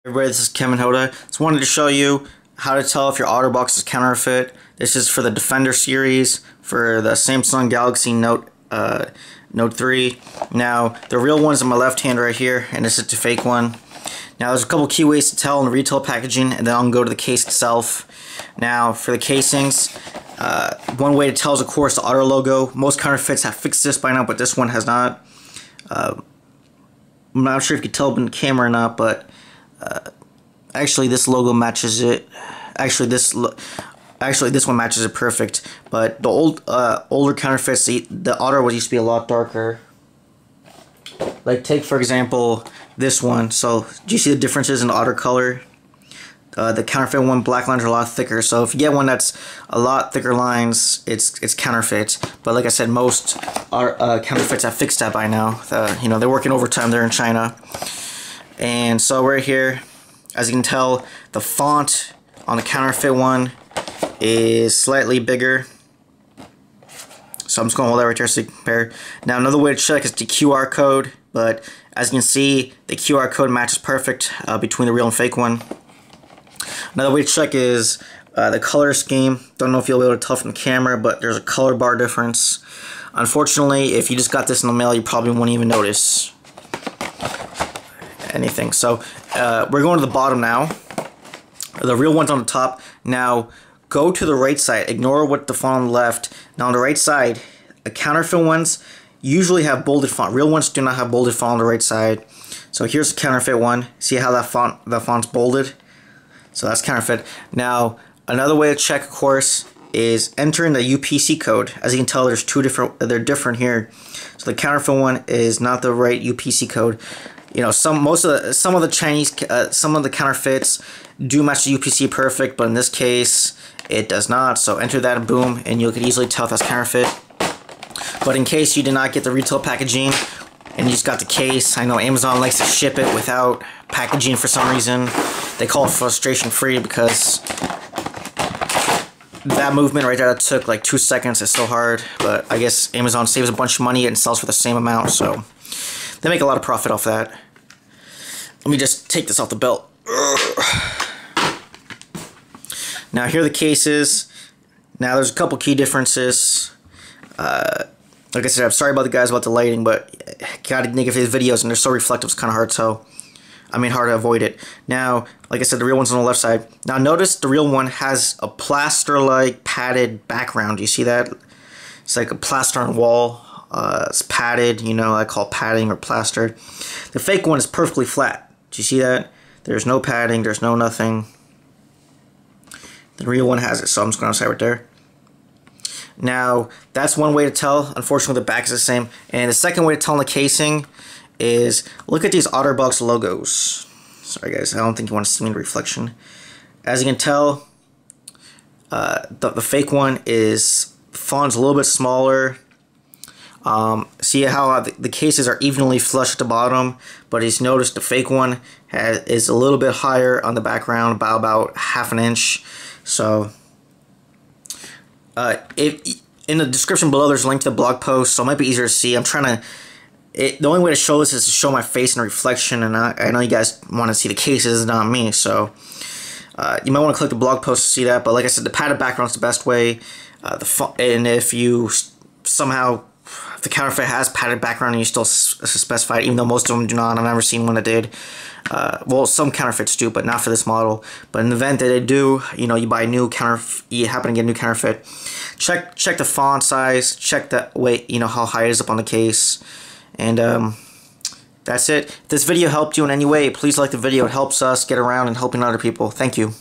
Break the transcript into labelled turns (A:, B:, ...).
A: Everybody, this is Kevin Hoda. Just wanted to show you how to tell if your OtterBox is counterfeit. This is for the Defender series for the Samsung Galaxy Note 3. Now, the real one's in my left hand right here, and this is the fake one. Now, there's a couple key ways to tell in the retail packaging, and then I'll go to the case itself. Now, for the casings, one way to tell is, of course, the Otter logo. Most counterfeits have fixed this by now, but this one has not. I'm not sure if you can tell in the camera or not, but actually this logo matches it. Actually this one matches it perfect. But the older counterfeits, the Otter was used to be a lot darker. Like take for example this one. So do you see the differences in the Otter color? The counterfeit one, black lines are a lot thicker. So if you get one that's a lot thicker lines, it's counterfeit. But like I said, most counterfeits have fixed that by now. You know, they're working overtime there in China. And so right here, as you can tell, the font on the counterfeit one is slightly bigger. So I'm just going to hold that right there so you can compare. Now another way to check is the QR code, but as you can see, the QR code matches perfect between the real and fake one. Another way to check is the color scheme. Don't know if you'll be able to tell from the camera, but there's a color bar difference. Unfortunately, if you just got this in the mail, you probably won't even notice anything. So we're going to the bottom now. The real one's on the top. Now go to the right side. Ignore what the font on the left. Now on the right side, the counterfeit ones usually have bolded font. Real ones do not have bolded font on the right side. So here's the counterfeit one. See how that font's bolded? So that's counterfeit. Now another way to check, of course, is entering the UPC code. As you can tell, there's they're different here. So the counterfeit one is not the right UPC code. You know, some of the Chinese, some of the counterfeits do match the UPC perfect, but in this case, it does not. So enter that and boom, and you can easily tell if that's counterfeit. But in case you did not get the retail packaging and you just got the case, I know Amazon likes to ship it without packaging for some reason. They call it frustration free because that movement right there that took like 2 seconds is so hard. But I guess Amazon saves a bunch of money and sells for the same amount, so they make a lot of profit off that. Let me just take this off the belt. Now here are the cases. Now there's a couple key differences. Like I said, I'm sorry about the guys about the lighting, but gotta make his videos and they're so reflective, it's kind of hard to tell. I mean, hard to avoid it. Now, like I said, the real one's on the left side. Now notice the real one has a plaster-like padded background. Do you see that? It's like a plaster on wall. It's padded, you know, I call padding or plaster. The fake one is perfectly flat. Do you see that? There's no padding, there's no nothing. The real one has it, so I'm just going to say right there. Now, that's one way to tell. Unfortunately, the back is the same. And the second way to tell in the casing is look at these OtterBox logos. Sorry guys, I don't think you want to see me in the reflection. As you can tell, the fake one is font's a little bit smaller. See how the cases are evenly flush at the bottom, but he's noticed the fake one is a little bit higher on the background, about ½ inch. So in the description below there's a link to the blog post, so it might be easier to see. I'm trying to the only way to show this is to show my face in reflection, and I know you guys want to see the cases, not me, so you might want to click the blog post to see that. But like I said, the padded background is the best way. And if you somehow, if the counterfeit has padded background and you still specify it, even though most of them do not, I've never seen one that did. Well, some counterfeits do, but not for this model. But in the event that they do, you know, you buy a new you happen to get a new counterfeit, check the font size, check the weight, you know, how high it is up on the case. And that's it. If this video helped you in any way, please like the video. It helps us get around and helping other people. Thank you.